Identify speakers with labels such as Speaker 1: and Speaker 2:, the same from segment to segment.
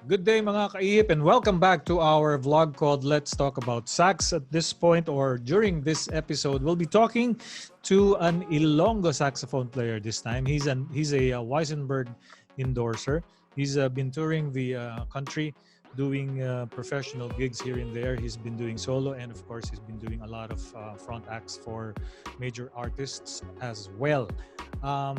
Speaker 1: Good day mga kaihip and welcome back to our vlog called Let's Talk About Sax. At this point or during this episode, we'll be talking to an Ilonggo saxophone player this time. He's a Weisenberg endorser. He's been touring the country doing professional gigs here and there. He's been doing solo and of course he's been doing a lot of front acts for major artists as well.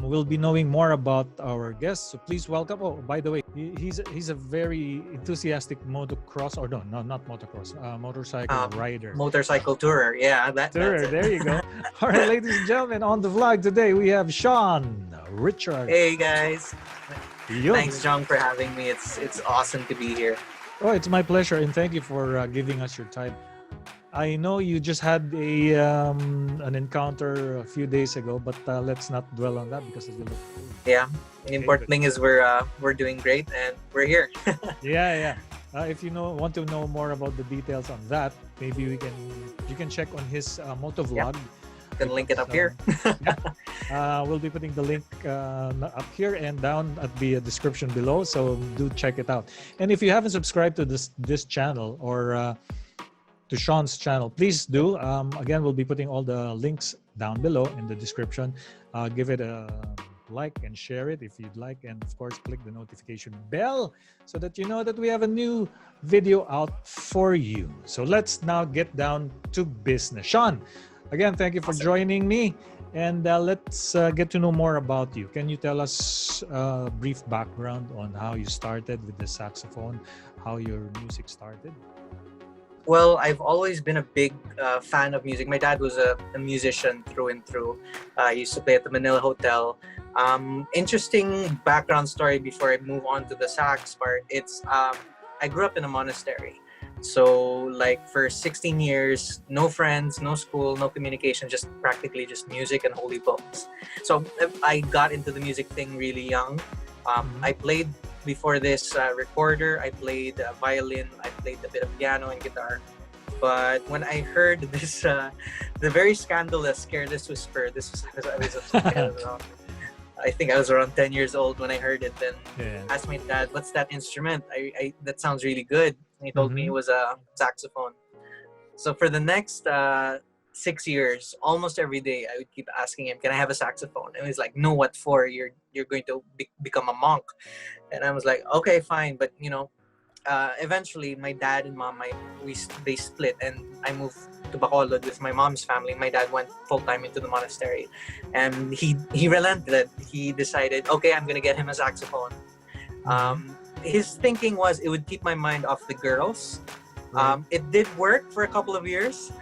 Speaker 1: We'll be knowing more about our guests, so please welcome. Oh, by the way, he's a very enthusiastic motocross, or not motocross, motorcycle rider.
Speaker 2: Motorcycle tourer, yeah.
Speaker 1: Tourer, there you go. All right, ladies and gentlemen, on the vlog today we have Seanne Richard.
Speaker 2: Hey guys.
Speaker 1: Yo.
Speaker 2: Thanks, John, for having me. It's awesome to be here.
Speaker 1: Oh, it's my pleasure, and thank you for giving us your time. I know you just had an encounter a few days ago, but let's not dwell on that because it will look cool.
Speaker 2: Yeah, the important thing is we're doing great and we're here.
Speaker 1: Yeah. If you want to know more about the details on that, maybe you can check on his motovlog.
Speaker 2: You can link it up here.
Speaker 1: We'll be putting the link up here and down at the description below, so do check it out. And if you haven't subscribed to this channel or to Sean's channel, please do. Again, we'll be putting all the links down below in the description. Give it a like and share it if you'd like, and of course click the notification bell so that you know that we have a new video out for you. So let's now get down to business. Seanne, again, thank you for joining me, and let's get to know more about you. Can you tell us a brief background on how you started with the saxophone, how your music started?
Speaker 2: Well, I've always been a big fan of music. My dad was a musician through and through. He used to play at the Manila Hotel. Interesting background story before I move on to the sax part. I grew up in a monastery. So like for 16 years, no friends, no school, no communication, practically just music and holy books. So I got into the music thing really young. I played before this recorder. I played violin, I played a bit of piano and guitar. But when I heard this, the very scandalous Careless Whisper, I think I was around 10 years old when I heard it. Then asked my dad, "What's that instrument? That sounds really good." And he told me it was a saxophone. So for the next 6 years, almost every day, I would keep asking him, "Can I have a saxophone?" And he's like, "No, what for? You're going to become a monk." And I was like, "Okay, fine." But eventually, my dad and mom, they split, and I moved to Bacolod with my mom's family. My dad went full time into the monastery, and he relented. He decided, "Okay, I'm gonna get him a saxophone." His thinking was it would keep my mind off the girls. It did work for a couple of years.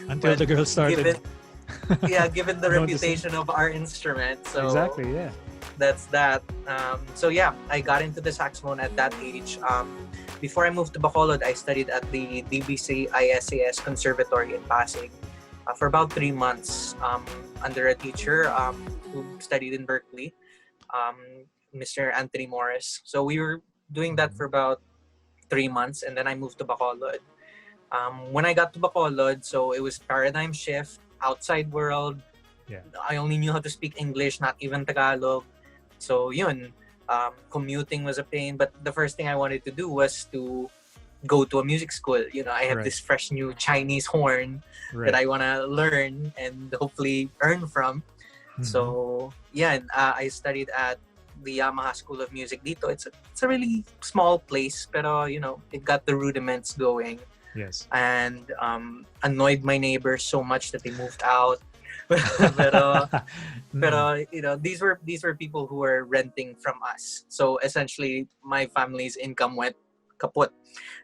Speaker 1: Until the girls started.
Speaker 2: Given the reputation of our instrument. So
Speaker 1: exactly, yeah.
Speaker 2: That's that. I got into the saxophone at that age. Before I moved to Bacolod, I studied at the DBC ISAS Conservatory in Pasig for about 3 months under a teacher who studied in Berkeley, Mr. Anthony Morris. So we were doing that for about 3 months, and then I moved to Bacolod. When I got to Bacolod, so it was paradigm shift, outside world. I only knew how to speak English, not even Tagalog. So yun, commuting was a pain. But the first thing I wanted to do was to go to a music school. I have this fresh new Chinese horn that I want to learn and hopefully earn from. So I studied at the Yamaha School of Music dito. It's a really small place, pero it got the rudiments going.
Speaker 1: Yes.
Speaker 2: And annoyed my neighbors so much that they moved out. pero these were people who were renting from us. So essentially my family's income went kaput.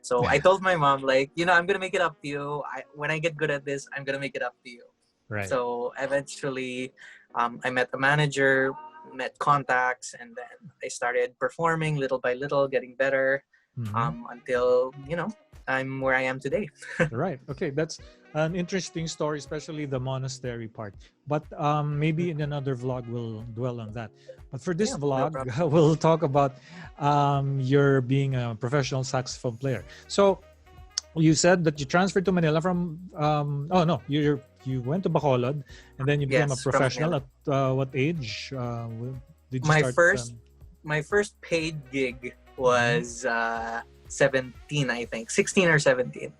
Speaker 2: So I told my mom, I'm gonna make it up to you. When I get good at this, I'm gonna make it up to you.
Speaker 1: Right.
Speaker 2: So eventually I met the manager, met contacts, and then I started performing little by little, getting better until I'm where I am today.
Speaker 1: Right. Okay, that's an interesting story, especially the monastery part. But maybe in another vlog we'll dwell on that. But for this vlog, we'll talk about your being a professional saxophone player. So you said that you transferred to Manila from you went to Bacolod and then you became a professional at what age did you start?
Speaker 2: My first paid gig was 17, I think, 16 or 17.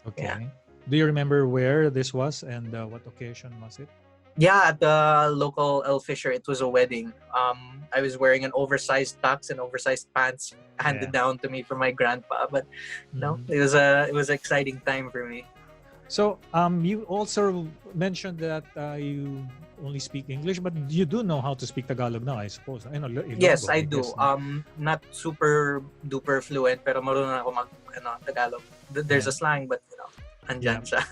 Speaker 1: Okay.
Speaker 2: Yeah.
Speaker 1: Do you remember where this was and what occasion was it?
Speaker 2: Yeah, at the local El Fisher, it was a wedding. I was wearing an oversized tux and oversized pants handed down to me from my grandpa. But no,
Speaker 1: Mhm.
Speaker 2: it was an exciting time for me.
Speaker 1: So, you also mentioned that you only speak English, but you do know how to speak Tagalog now, I suppose. I know,
Speaker 2: Yes,
Speaker 1: Ilonggo,
Speaker 2: I
Speaker 1: I
Speaker 2: do.
Speaker 1: guess, no?
Speaker 2: Not super duper fluent, pero marunong ako mag Tagalog. There's
Speaker 1: Yeah.
Speaker 2: a slang, but andyan siya.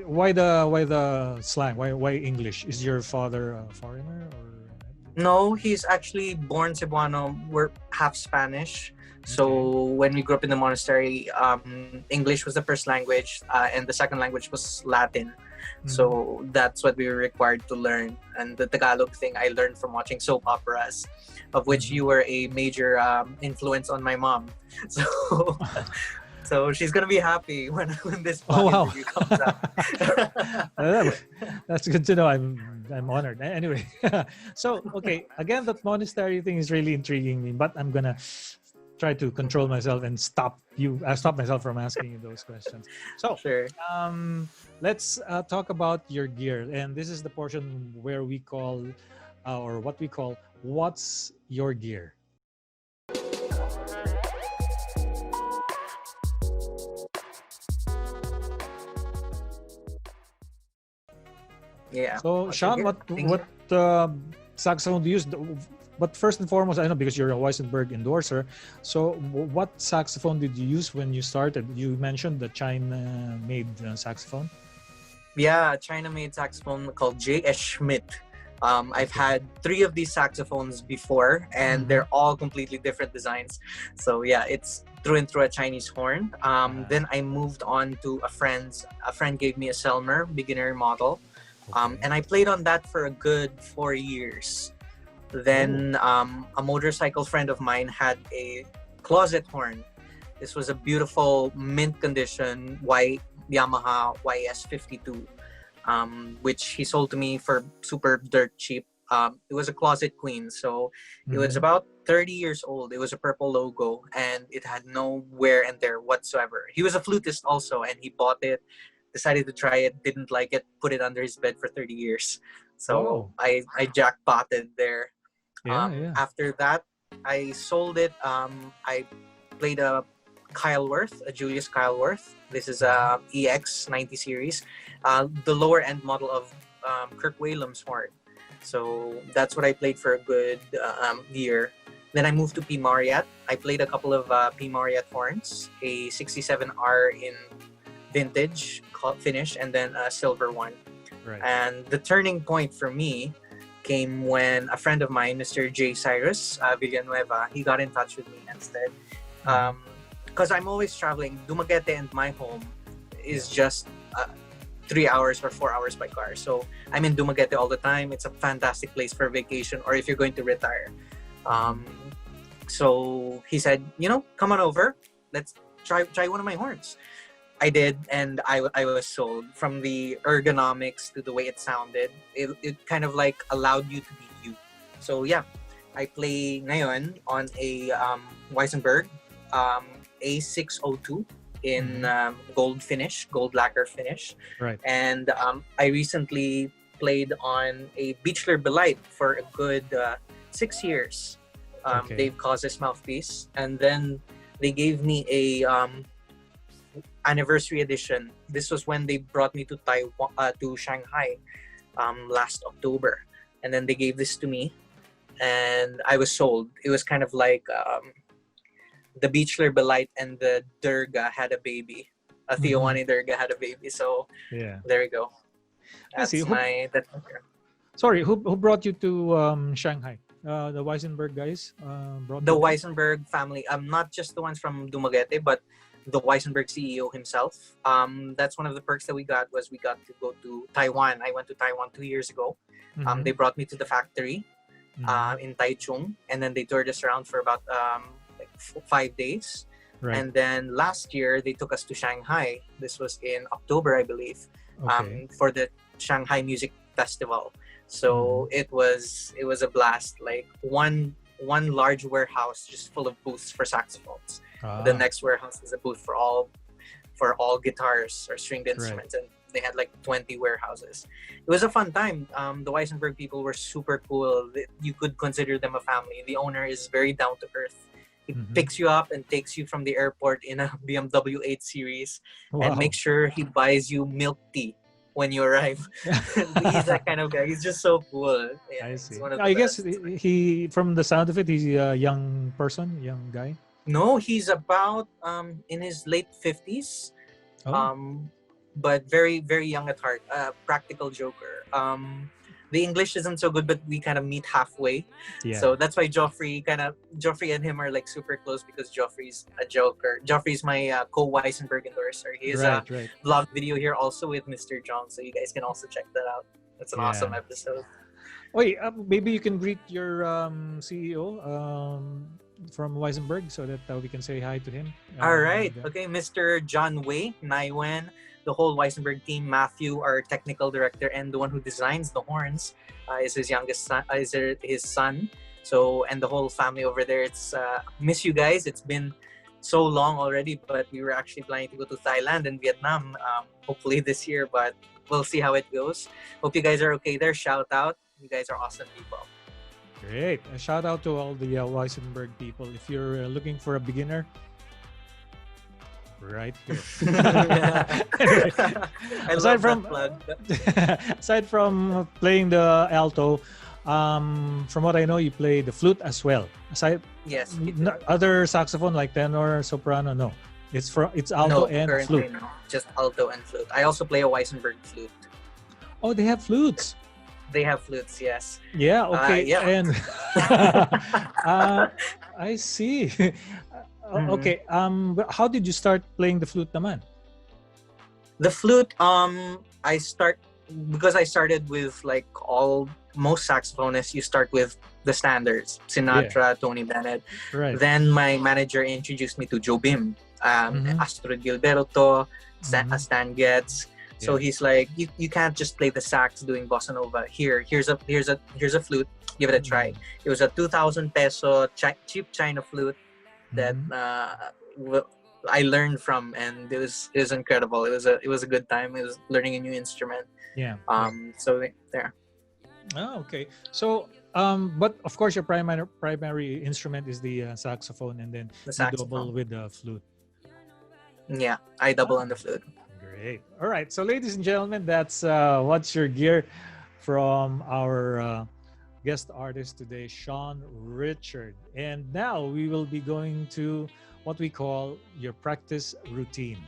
Speaker 1: Why the slang? Why English? Is your father a foreigner or?
Speaker 2: No, he's actually born Cebuano. We're half Spanish. So
Speaker 1: Okay.
Speaker 2: when we grew up in the monastery, English was the first language, and the second language was Latin. So that's what we were required to learn. And the Tagalog thing I learned from watching soap operas, of which
Speaker 1: Mhm.
Speaker 2: you were a major influence on my mom. So so she's gonna be happy when this
Speaker 1: Oh
Speaker 2: vlog
Speaker 1: wow,
Speaker 2: interview comes out.
Speaker 1: that's good to know. I'm honored. Anyway, so okay, again, that monastery thing is really intriguing me, but I'm gonna try to control myself and stop myself from asking you those questions. So,
Speaker 2: Sure.
Speaker 1: let's talk about your gear, and this is the portion where we call, or what we call, what's your gear.
Speaker 2: Yeah.
Speaker 1: So,
Speaker 2: What's your
Speaker 1: Sean,
Speaker 2: gear? Thank
Speaker 1: what saxophone do you use? But first and foremost, I know because you're a Weissenberg endorser. So, what saxophone did you use when you started? You mentioned the China-made saxophone.
Speaker 2: Yeah, China-made saxophone called J.S. Schmidt. I've had 3 of these saxophones before, and they're all completely different designs. So yeah, it's through and through a Chinese horn. Then I moved on to a friend gave me a Selmer beginner model, and I played on that for a good 4 years. Then a motorcycle friend of mine had a closet horn. This was a beautiful mint condition white Yamaha YS52, which he sold to me for super dirt cheap. It was a closet queen, so it was about 30 years old. It was a purple logo, and it had no wear and tear whatsoever. He was a flutist also, and he bought it, decided to try it, didn't like it, put it under his bed for 30 years. So
Speaker 1: Wow.
Speaker 2: I jackpotted there.
Speaker 1: Yeah.
Speaker 2: After that, I sold it. I played a Kyleworth, a Julius Kyleworth. This is a EX90 series, the lower end model of Kirk Whalum's horn. So that's what I played for a good year. Then I moved to P. Mariette. I played a couple of P. Mariette horns, a 67R in vintage finish, and then a silver one.
Speaker 1: Right.
Speaker 2: And the turning point for me came when a friend of mine, Mr. J. Cyrus Villanueva, he got in touch with me and said, because I'm always traveling, Dumaguete and my home is just 3 hours or 4 hours by car. So I'm in Dumaguete all the time. It's a fantastic place for vacation or if you're going to retire. So he said, come on over. Let's try one of my horns. I did, and I was sold. From the ergonomics to the way it sounded, it kind of like allowed you to be you. So yeah, I play ngayon on a Weissenberg A602 in gold lacquer finish.
Speaker 1: Right.
Speaker 2: And I recently played on a Beechler Belite for a good 6 years. Dave Cause's mouthpiece, and then they gave me a anniversary edition. This was when they brought me to Taiwan, to Shanghai, last October, and then they gave this to me, and I was sold. It was kind of like the Beechler Belite and the Durga had a baby. A Theowani Durga had a baby. So there we go. That's
Speaker 1: Sorry, who brought you to Shanghai? The Weissenberg guys brought
Speaker 2: the
Speaker 1: you
Speaker 2: Weissenberg family. Not just the ones from Dumaguete, but the Weissenberg CEO himself. That's one of the perks that we got was we got to go to Taiwan. I went to Taiwan 2 years ago. They brought me to the factory in Taichung, and then they toured us around for about 5 days. Right. And then last year they took us to Shanghai. This was in October, I believe, for the Shanghai Music Festival. So it was a blast. Like one one large warehouse just full of booths for saxophones.
Speaker 1: Ah,
Speaker 2: The next warehouse is a booth for all guitars or stringed
Speaker 1: right.
Speaker 2: instruments, and they had like 20 warehouses. It was a fun time. The Weissenberg people were super cool. You could consider them a family. The owner is very down to earth. He
Speaker 1: Mhm.
Speaker 2: picks you up and takes you from the airport in a BMW 8 Series and
Speaker 1: Wow.
Speaker 2: makes sure he buys you milk tea when you arrive. He's that kind of guy. He's just so cool. Yeah,
Speaker 1: I
Speaker 2: he's
Speaker 1: see.
Speaker 2: one of the
Speaker 1: I guess
Speaker 2: best.
Speaker 1: he, from the sound of it, he's a young person, young guy.
Speaker 2: No, he's about in his late 50s.
Speaker 1: Oh,
Speaker 2: But very very young at heart, practical joker. The English isn't so good, but we kind of meet halfway.
Speaker 1: yeah.
Speaker 2: So that's why Joffrey and him are like super close, because Joffrey's a joker. Joffrey's my co-Weissenberg endorser. He is a
Speaker 1: Right.
Speaker 2: vlog video here also with Mr. John, so you guys can also check that out. It's an
Speaker 1: Yeah.
Speaker 2: awesome episode.
Speaker 1: Wait, maybe you can greet your CEO from Weisenberg so that we can say hi to him.
Speaker 2: All right.
Speaker 1: and,
Speaker 2: Okay, Mr. John Wei, Naiwen, the whole Weissenberg team, Matthew, our technical director, and the one who designs the horns is his youngest son, his son. So, and the whole family over there. It's miss you guys. It's been so long already, but we were actually planning to go to Thailand and Vietnam, hopefully this year, but we'll see how it goes. Hope you guys are okay there. Shout out. You guys are awesome people.
Speaker 1: Great. A shout out to all the Weisenberg people. If you're looking for a beginner, right here. Anyway,
Speaker 2: I
Speaker 1: aside
Speaker 2: love
Speaker 1: from
Speaker 2: that plug.
Speaker 1: aside from playing the alto, from what I know, you play the flute as well. Aside,
Speaker 2: Yes.
Speaker 1: other saxophone like tenor, soprano, no. It's alto
Speaker 2: No,
Speaker 1: and
Speaker 2: currently
Speaker 1: flute.
Speaker 2: no. Just alto and flute. I also play a Weissenberg flute.
Speaker 1: Oh, they have flutes.
Speaker 2: They have flutes, yes.
Speaker 1: Yeah. Okay.
Speaker 2: Yeah.
Speaker 1: And I see. Okay. But how did you start playing the flute, naman?
Speaker 2: The flute, because I started with like most saxophonists, you start with the standards, Sinatra, Tony Bennett.
Speaker 1: Right.
Speaker 2: Then my manager introduced me to Jobim,
Speaker 1: Mhm.
Speaker 2: Astrid Gilberto,
Speaker 1: Mhm.
Speaker 2: Stan Getz. So
Speaker 1: Yeah.
Speaker 2: he's like, you can't just play the sax doing bossa nova. Here's a flute. Give it a try. It was a 2,000 peso cheap China flute that
Speaker 1: Mhm.
Speaker 2: I learned from, and it was incredible. It was a good time. It was learning a new instrument.
Speaker 1: Yeah.
Speaker 2: So there.
Speaker 1: Oh, okay. So, but of course, your primary instrument is the saxophone, and then
Speaker 2: The
Speaker 1: you double
Speaker 2: saxophone.
Speaker 1: with the flute.
Speaker 2: Yeah, I double on the flute.
Speaker 1: Great. All right. So, ladies and gentlemen, that's What's Your Gear from our guest artist today, Seanne Richard. And now we will be going to what we call your practice routine.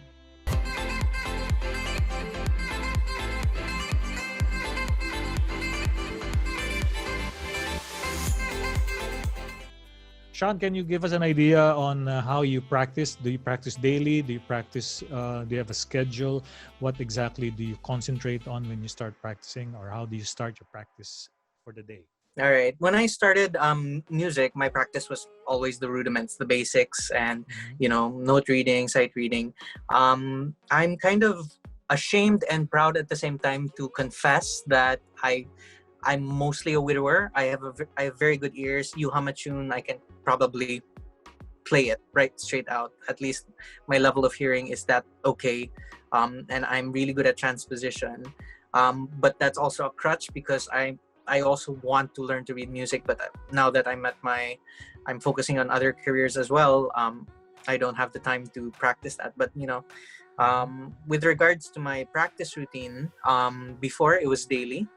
Speaker 1: Sean, can you give us an idea on how you practice? Do you practice daily? Do you practice? Do you have a schedule? What exactly do you concentrate on when you start practicing, or how do you start your practice for the day?
Speaker 2: All right. When I started music, my practice was always the rudiments, the basics, and note reading, sight reading. I'm kind of ashamed and proud at the same time to confess that I'm mostly a widower. I have very good ears. You hum a tune, I can probably play it right straight out. At least my level of hearing is that okay, and I'm really good at transposition. But that's also a crutch because I also want to learn to read music. But now that I'm focusing on other careers as well. I don't have the time to practice that. But with regards to my practice routine, before it was daily.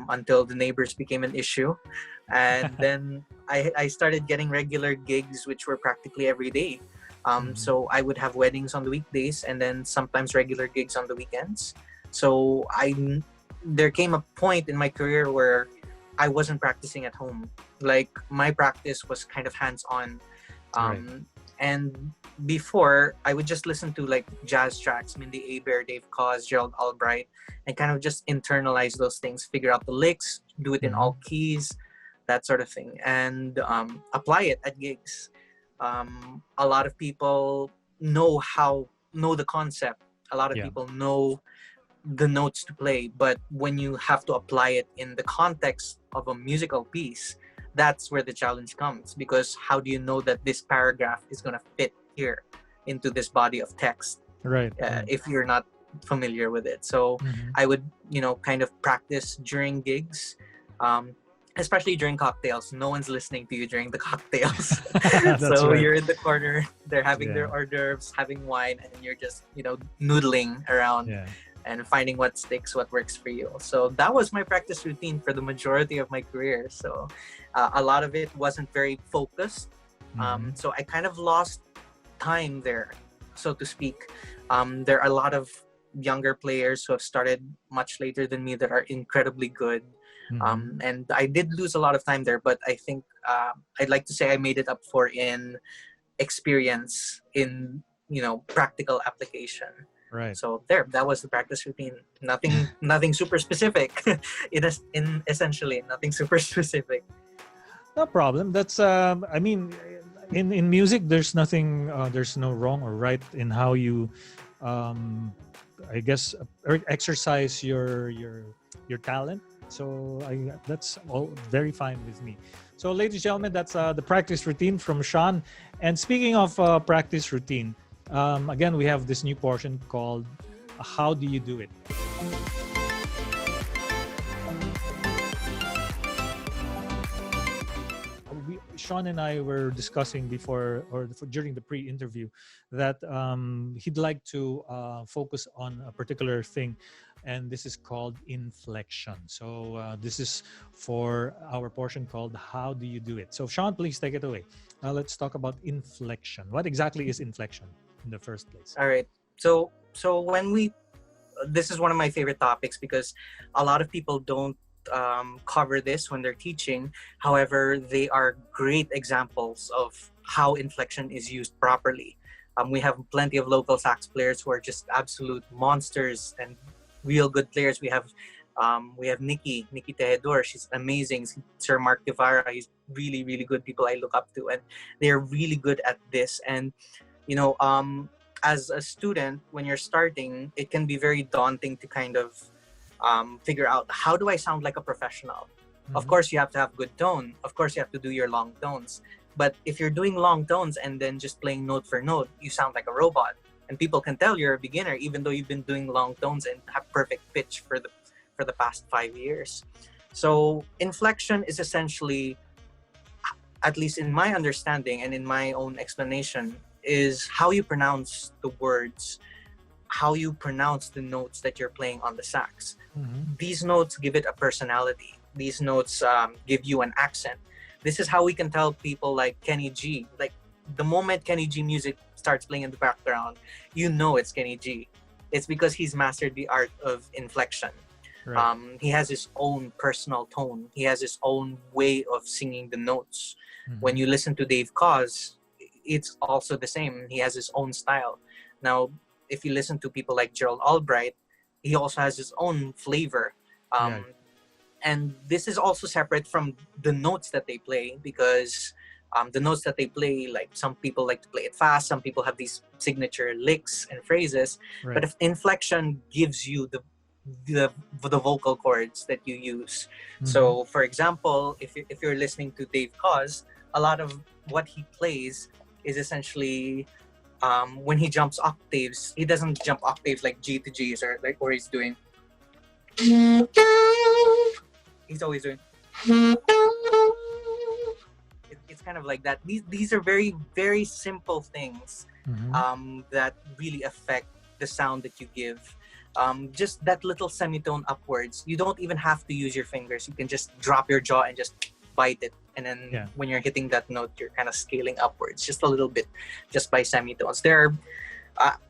Speaker 2: Until the neighbors became an issue. And then I started getting regular gigs, which were practically every day. So I would have weddings on the weekdays and then sometimes regular gigs on the weekends. So there came a point in my career where I wasn't practicing at home. Like my practice was kind of hands-on.
Speaker 1: Right.
Speaker 2: And before, I would just listen to like jazz tracks, Mindy Aber, Dave Koz, Gerald Albright, and kind of just internalize those things, figure out the licks, do it in all keys, that sort of thing, and apply it at gigs. A lot of people know the concept. A lot of people know the notes to play, but when you have to apply it in the context of a musical piece, that's where the challenge comes, because how do you know that this paragraph is going to fit here into this body of text
Speaker 1: Right.
Speaker 2: if you're not familiar with it? So
Speaker 1: Mhm.
Speaker 2: I would, kind of practice during gigs, especially during cocktails. No one's listening to you during the cocktails.
Speaker 1: That's
Speaker 2: So
Speaker 1: right.
Speaker 2: you're in the corner, they're having their
Speaker 1: Yeah.
Speaker 2: hors d'oeuvres, having wine, and you're just, noodling around
Speaker 1: Yeah.
Speaker 2: and finding what sticks, what works for you. So that was my practice routine for the majority of my career. So a lot of it wasn't very focused.
Speaker 1: Mhm.
Speaker 2: So I kind of lost time there, so to speak. There are a lot of younger players who have started much later than me that are incredibly good.
Speaker 1: Mhm.
Speaker 2: And I did lose a lot of time there, but I think I'd like to say I made it up for in experience, in practical application.
Speaker 1: Right.
Speaker 2: So there, that was the practice routine. Nothing super specific. It is in essentially nothing super specific.
Speaker 1: No problem. That's I mean, in music, there's nothing. There's no wrong or right in how you, um, I guess, exercise your talent. So that's all very fine with me. So, ladies and gentlemen, that's the practice routine from Sean. And speaking of practice routine, again, we have this new portion called "How Do You Do It." Sean and I were discussing before during the pre-interview that he'd like to focus on a particular thing, and this is called inflection. So this is for our portion called "How Do You Do It?" So Sean, please take it away. Let's talk about inflection. What exactly is inflection in the first place?
Speaker 2: All right. So when we this is one of my favorite topics, because a lot of people don't cover this when they're teaching. However, they are great examples of how inflection is used properly. We have plenty of local sax players who are just absolute monsters and real good players. We have Nikki Tejedor. She's amazing. Sir Mark Guevara. He's really, really good. People I look up to, and they're really good at this. And you know, as a student, when you're starting, it can be very daunting to kind of figure out, how do I sound like a professional? Of
Speaker 1: Mhm.
Speaker 2: course, you have to have good tone. Of course, you have to do your long tones. But if you're doing long tones and then just playing note for note, you sound like a robot. And people can tell you're a beginner, even though you've been doing long tones and have perfect pitch for the past 5 years. So inflection is essentially, at least in my understanding and in my own explanation, is how you pronounce the words, how you pronounce the notes that you're playing on the sax.
Speaker 1: Mhm.
Speaker 2: These notes give it a personality. These notes give you an accent. This is how we can tell people like Kenny G. Like, the moment Kenny G music starts playing in the background, you know it's Kenny G. It's because he's mastered the art of inflection.
Speaker 1: Right.
Speaker 2: He has his own personal tone. He has his own way of singing the notes. When
Speaker 1: Mhm.
Speaker 2: you listen to Dave Koz, it's also the same. He has his own style. Now, if you listen to people like Gerald Albright, he also has his own flavor.
Speaker 1: Yeah.
Speaker 2: And this is also separate from the notes that they play, because the notes that they play, like, some people like to play it fast, some people have these signature licks and phrases.
Speaker 1: Right.
Speaker 2: But if inflection gives you the vocal chords that you use.
Speaker 1: Mhm.
Speaker 2: So, for example, if you're listening to Dave Koz, a lot of what he plays is essentially, when he jumps octaves, he doesn't jump octaves like G to G's, or like where he's doing. He's always doing. It's kind of like that. These are very, very simple things
Speaker 1: Mhm.
Speaker 2: that really affect the sound that you give. Just that little semitone upwards. You don't even have to use your fingers. You can just drop your jaw and just bite it. And then
Speaker 1: Yeah.
Speaker 2: when you're hitting that note, you're kind of scaling upwards just a little bit, just by semitones.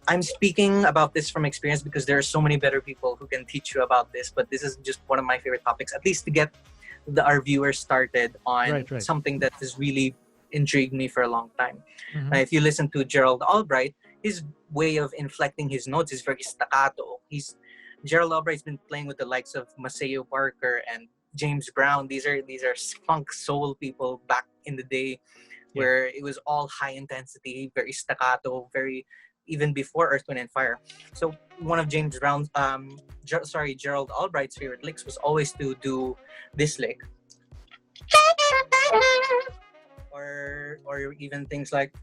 Speaker 2: I'm speaking about this from experience, because there are so many better people who can teach you about this. But this is just one of my favorite topics, at least to get our viewers started on
Speaker 1: Right.
Speaker 2: something that has really intrigued me for a long time.
Speaker 1: Mhm.
Speaker 2: If you listen to Gerald Albright, his way of inflecting his notes is very staccato. Gerald Albright's been playing with the likes of Maceo Parker and James Brown. These are funk soul people back in the day,
Speaker 1: Yeah.
Speaker 2: where it was all high intensity, very staccato, very, even before Earth, Wind and Fire. So one of Gerald Albright's favorite licks was always to do this lick. or even things like.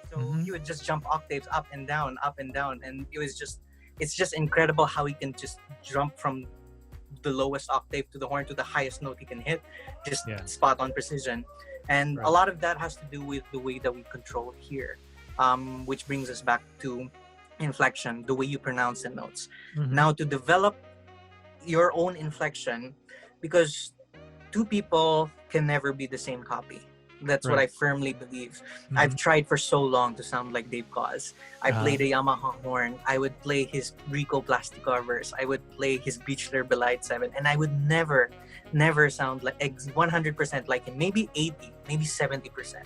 Speaker 2: So he would just jump octaves up and down, and it's just incredible how he can just jump from the lowest octave to the horn to the highest note he can hit, just spot on precision. And a lot of that has to do with the way that we control here, which brings us back to inflection, the way you pronounce the notes. Now, to develop your own inflection, because two people can never be the same copy. That's what I firmly believe. I've tried for so long to sound like Dave Koz. I played a Yamaha horn. I would play his Rico Plasticovers. I would play his Beechler Belite 7. And I would never sound like 100% like him. Maybe 80, maybe 70%.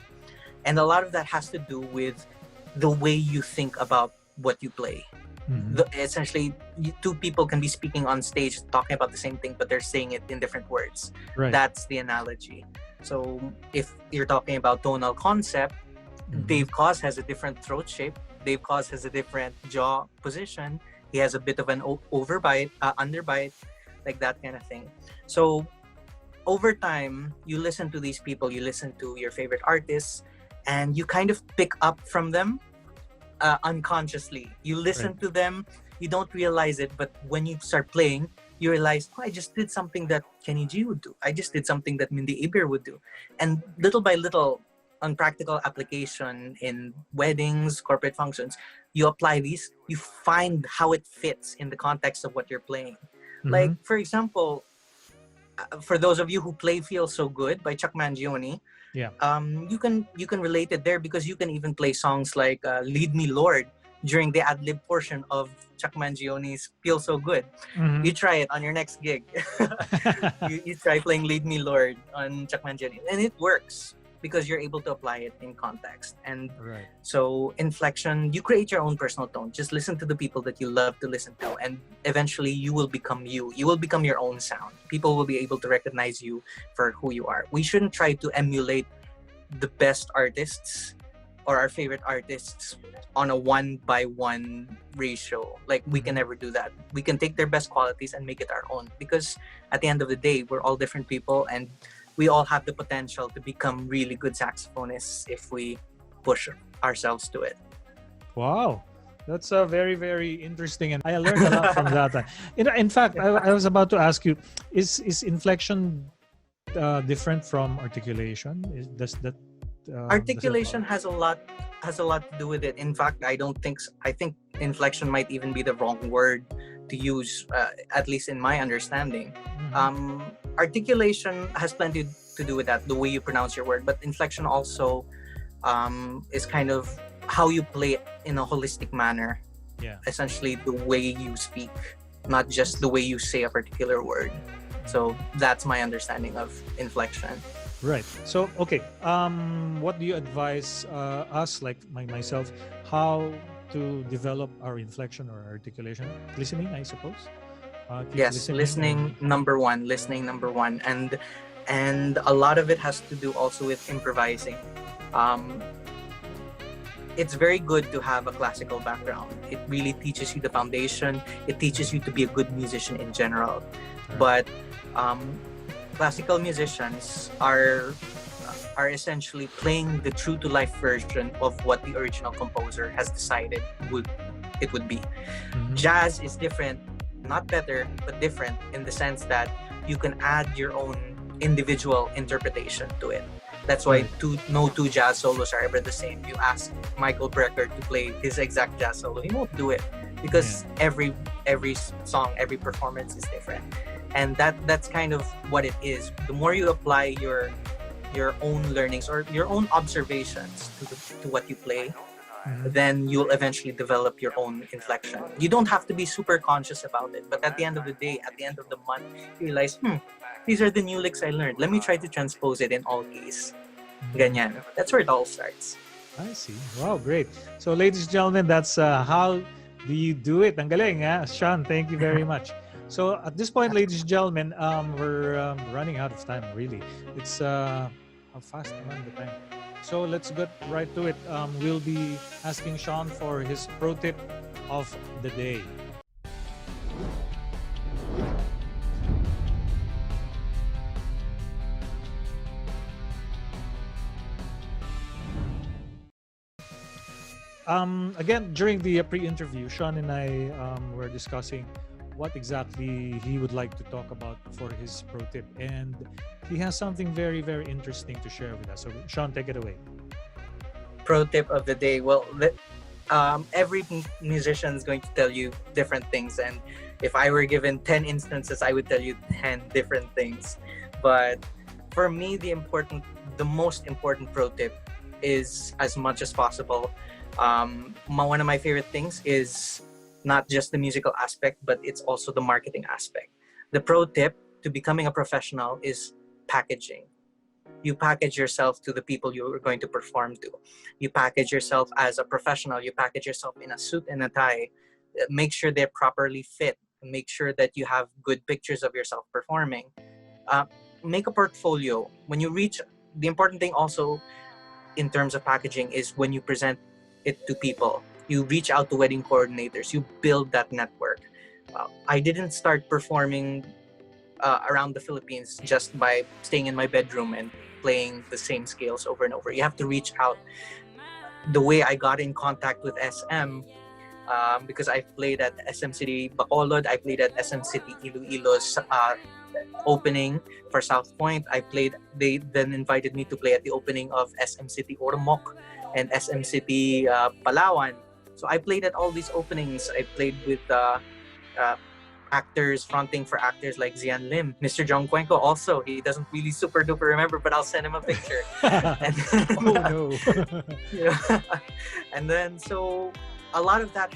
Speaker 2: And a lot of that has to do with the way you think about what you play. Essentially, two people can be speaking on stage talking about the same thing, but they're saying it in different words. That's the analogy. So if you're talking about tonal concept, Dave Koz has a different throat shape. Dave Koz has a different jaw position. He has a bit of an overbite, underbite, like that kind of thing. So over time, you listen to these people, you listen to your favorite artists, and you kind of pick up from them unconsciously. You listen to them, you don't realize it, but when you start playing, you realize, oh, I just did something that Kenny G would do. I just did something that Mindy Aber would do. And little by little, on practical application in weddings, corporate functions, you apply these, you find how it fits in the context of what you're playing. Like, for example, for those of you who play Feel So Good by Chuck Mangione, you can relate it there, because you can even play songs like Lead Me Lord during the ad-lib portion of Chuck Mangione's Feel So Good. You try it on your next gig. you try playing Lead Me Lord on Chuck Mangione, and it works because you're able to apply it in context. And so inflection, you create your own personal tone. Just listen to the people that you love to listen to, and eventually you will become you. You will become your own sound. People will be able to recognize you for who you are. We shouldn't try to emulate the best artists or our favorite artists on a 1-by-1 ratio. Like, we can never do that. We can take their best qualities and make it our own, because at the end of the day, we're all different people, and we all have the potential to become really good saxophonists if we push ourselves to it.
Speaker 1: Wow. That's very, very interesting, and I learned a lot from that. In fact, I was about to ask you, is inflection different from articulation? Does that
Speaker 2: articulation has a lot to do with it. In fact, I think inflection might even be the wrong word to use, at least in my understanding. Articulation has plenty to do with that, the way you pronounce your word, but inflection also is kind of how you play it in a holistic manner. Essentially the way you speak, not just the way you say a particular word. So that's my understanding of inflection.
Speaker 1: Right. So, okay. What do you advise us, like myself, how to develop our inflection or articulation? Listening, I suppose.
Speaker 2: Yes, listening number one, and a lot of it has to do also with improvising. It's very good to have a classical background. It really teaches you the foundation. It teaches you to be a good musician in general. But classical musicians are essentially playing the true to life version of what the original composer has decided it would be. Jazz is different, not better, but different in the sense that you can add your own individual interpretation to it. That's why no two jazz solos are ever the same. You ask Michael Brecker to play his exact jazz solo, he won't do it, because every song, every performance is different. And that's kind of what it is. The more you apply your own learnings or your own observations to what you play, then you'll eventually develop your own inflection. You don't have to be super conscious about it, but at the end of the day, at the end of the month, you realize, these are the new licks I learned. Let me try to transpose it in all keys. Ganyan. That's where it all starts.
Speaker 1: I see. Wow, great. So, ladies and gentlemen, that's how do you do it. Ang galing, ha? Sean, thank you very much. So, at this point, ladies and gentlemen, we're running out of time, really. It's how fast around the time. So, let's get right to it. We'll be asking Sean for his pro tip of the day. again, during the pre-interview, Sean and I were discussing what exactly he would like to talk about for his pro tip, and he has something very, very interesting to share with us. So, Sean, take it away.
Speaker 2: Pro tip of the day. Well, every musician is going to tell you different things, and if I were given 10 instances, I would tell you 10 different things. But for me, the most important pro tip is, as much as possible, one of my favorite things is not just the musical aspect, but it's also the marketing aspect. The pro tip to becoming a professional is packaging. You package yourself to the people you are going to perform to. You package yourself as a professional. You package yourself in a suit and a tie. Make sure they're properly fit. Make sure that you have good pictures of yourself performing. Make a portfolio. When you reach, the important thing also in terms of packaging is when you present it to people. You reach out to wedding coordinators. You build that network. I didn't start performing around the Philippines just by staying in my bedroom and playing the same scales over and over. You have to reach out. The way I got in contact with SM, because I played at SM City Bacolod, I played at SM City Iloilo's opening for South Point. They then invited me to play at the opening of SM City Ormoc and SM City Palawan. So I played at all these openings. I played with actors, fronting for actors like Zian Lim. Mr. John Cuenco also, he doesn't really super duper remember, but I'll send him a picture. And then,
Speaker 1: Oh no.
Speaker 2: and then so a lot of that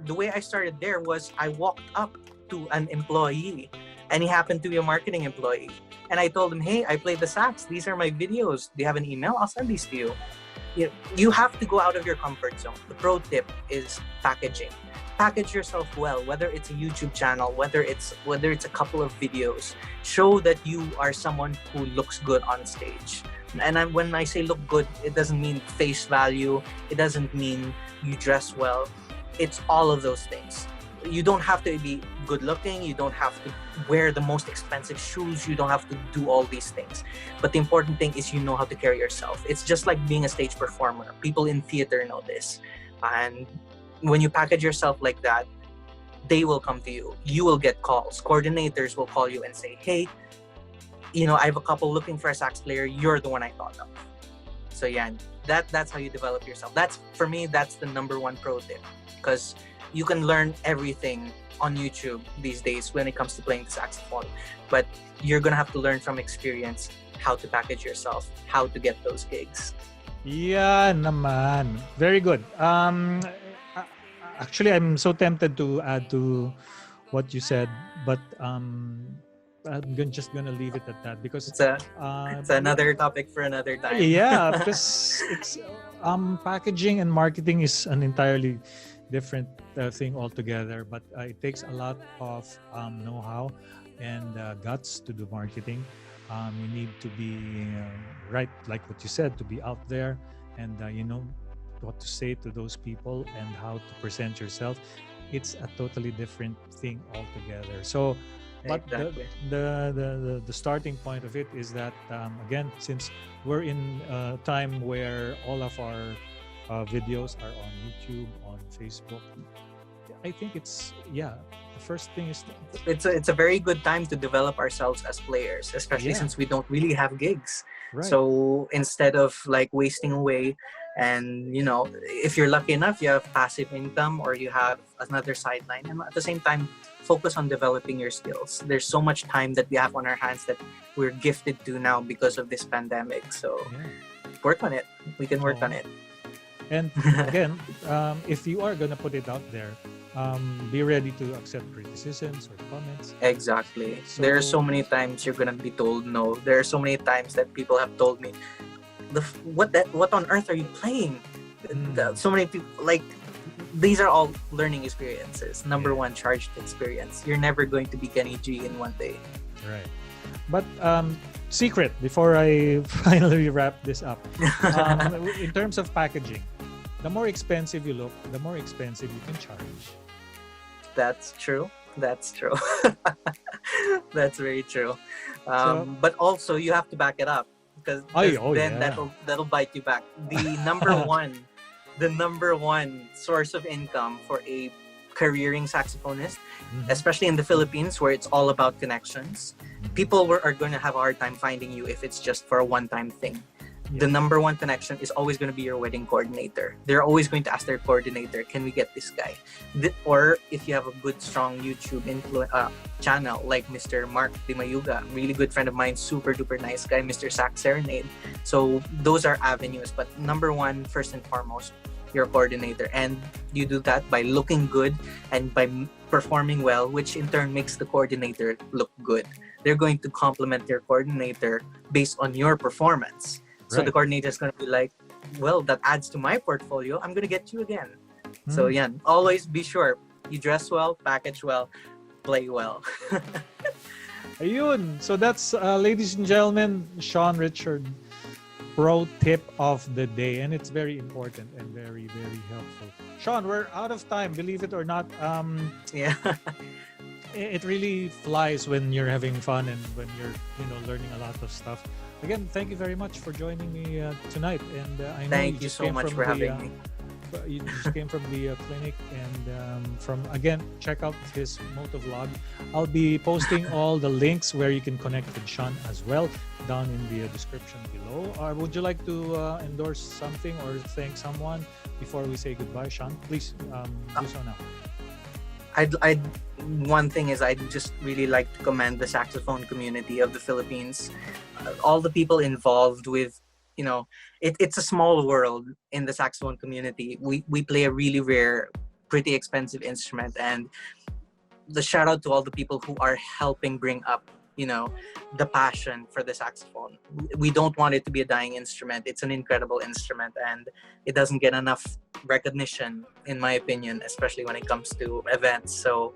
Speaker 2: the way I started there was I walked up to an employee and he happened to be a marketing employee. And I told him, hey, I played the sax. These are my videos. Do you have an email? I'll send these to you. You have to go out of your comfort zone. The pro tip is packaging. Package yourself well, whether it's a YouTube channel, whether it's a couple of videos. Show that you are someone who looks good on stage. And when I say look good, it doesn't mean face value. It doesn't mean you dress well. It's all of those things. You don't have to be good looking. You don't have to wear the most expensive shoes. You don't have to do all these things. But the important thing is you know how to carry yourself. It's just like being a stage performer. People in theater know this. And when you package yourself like that, they will come to you. You will get calls. Coordinators will call you and say, hey, I have a couple looking for a sax player. You're the one I thought of. So yeah, that's how you develop yourself. For me, that's the number one pro tip. Because you can learn everything on YouTube these days when it comes to playing the saxophone. But you're going to have to learn from experience how to package yourself, how to get those gigs.
Speaker 1: Yeah, naman. Very good. Actually, I'm so tempted to add to what you said, but just gonna leave it at that because
Speaker 2: it's another topic for another time.
Speaker 1: Yeah, because it's packaging and marketing is an entirely different thing altogether. But it takes a lot of know-how and guts to do marketing. You need to be right, like what you said, to be out there and what to say to those people and how to present yourself. It's a totally different thing altogether. So, but
Speaker 2: exactly.
Speaker 1: the starting point of it is that again, since we're in a time where all of our videos are on YouTube, on Facebook, I think the first thing is
Speaker 2: it's a very good time to develop ourselves as players, especially since we don't really have gigs.
Speaker 1: Right.
Speaker 2: So instead of like wasting away, and if you're lucky enough, you have passive income or you have another sideline, and at the same time focus on developing your skills. There's so much time that we have on our hands that we're gifted to now because of this pandemic. So work on it. We can work on it.
Speaker 1: And again, if you are gonna put it out there, be ready to accept criticisms or comments.
Speaker 2: Exactly. There are so many times you're gonna be told no. There are so many times that people have told me, what on earth are you playing? So many people, like, these are all learning experiences. Number one, charged experience. You're never going to be Kenny G in one day.
Speaker 1: Right. But secret, before I finally wrap this up, in terms of packaging, the more expensive you look, the more expensive you can charge.
Speaker 2: That's true. That's very true. But also you have to back it up because that'll bite you back. The number one the number one source of income for a careering saxophonist,
Speaker 1: Mhm.
Speaker 2: especially in the Philippines where it's all about connections. People are going to have a hard time finding you if it's just for a one-time thing. The number one connection is always going to be your wedding coordinator. They're always going to ask their coordinator, can we get this guy? Or if you have a good, strong YouTube channel like Mr. Mark Dimayuga, really good friend of mine, super duper nice guy, Mr. Sax Serenade. So those are avenues. But number one, first and foremost, your coordinator. And you do that by looking good and by performing well, which in turn makes the coordinator look good. They're going to compliment their coordinator based on your performance. So the coordinator is going to be like, well, that adds to my portfolio. I'm going to get you again. So yeah, always be sure you dress well, package well, play well.
Speaker 1: Ayun. So that's, ladies and gentlemen, Seanne Richard pro tip of the day. And it's very important and very, very helpful. Sean, we're out of time, believe it or not.
Speaker 2: Yeah.
Speaker 1: It really flies when you're having fun and when you're, learning a lot of stuff. Again, thank you very much for joining me tonight. And I know
Speaker 2: Thank you so much for having me.
Speaker 1: You just came from the clinic, and again, check out his motovlog. I'll be posting all the links where you can connect with Sean as well down in the description below. Or would you like to endorse something or thank someone before we say goodbye, Sean? Please do so now.
Speaker 2: One thing is I'd just really like to commend the saxophone community of the Philippines. All the people involved with, it's a small world in the saxophone community. We play a really rare, pretty expensive instrument, and the shout out to all the people who are helping bring up, the passion for the saxophone. We don't want it to be a dying instrument. It's an incredible instrument, and it doesn't get enough recognition, in my opinion, especially when it comes to events. So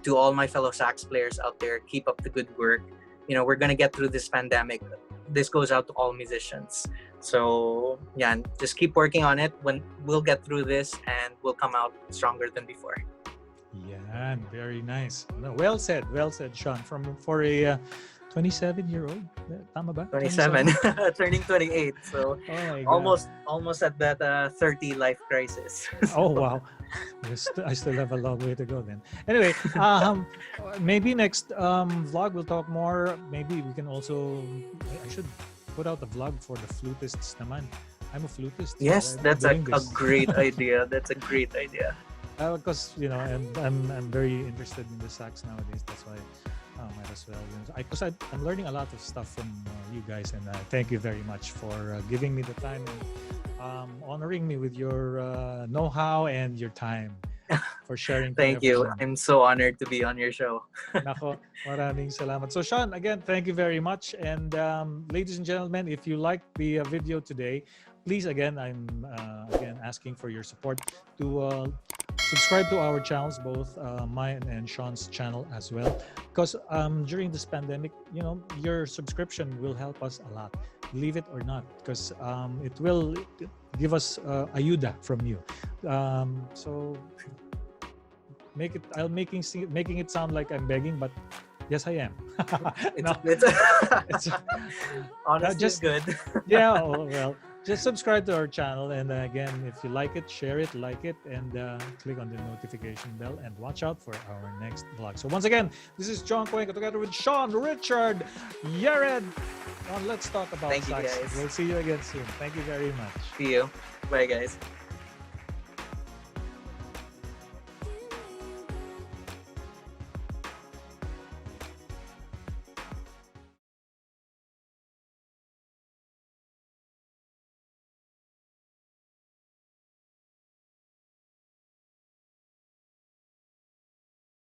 Speaker 2: to all my fellow sax players out there, keep up the good work. We're gonna get through this pandemic. This goes out to all musicians. So yeah, just keep working on it. When we'll get through this and we'll come out stronger than before.
Speaker 1: Yeah, very nice. No, well said, Sean. For a 27-year-old, tama ba?
Speaker 2: 27, turning 28. So
Speaker 1: Oh my
Speaker 2: almost at that 30 life crisis.
Speaker 1: Oh wow, I still have a long way to go then. Anyway, maybe next vlog we'll talk more. Maybe we can also, I should put out a vlog for the flutists naman. I'm a flutist.
Speaker 2: Yes,
Speaker 1: so
Speaker 2: that's a
Speaker 1: doing this.
Speaker 2: great idea. That's a great idea.
Speaker 1: Because I'm very interested in the sax nowadays. That's why might as well. Because I'm learning a lot of stuff from you guys, and thank you very much for giving me the time and honoring me with your know-how and your time for sharing.
Speaker 2: Thank you. I'm so honored to be on your show.
Speaker 1: Nako, maraming salamat. So Sean, again, thank you very much. And ladies and gentlemen, if you liked the video today, please, again, I'm asking for your support to subscribe to our channels, both mine and Sean's channel as well. Because during this pandemic, your subscription will help us a lot. Believe it or not, because it will give us ayuda from you. So making it sound like I'm begging, but yes, I am.
Speaker 2: It's honestly
Speaker 1: just
Speaker 2: good.
Speaker 1: Yeah, well, just subscribe to our channel, and again, if you like it, share it, like it, and click on the notification bell, and watch out for our next vlog. So once again, this is John Cuenca together with Seanne Richard Yared on Let's Talk About
Speaker 2: Thank you,
Speaker 1: Sax.
Speaker 2: guys.
Speaker 1: We'll see you again soon. Thank you very much.
Speaker 2: See you. Bye, guys.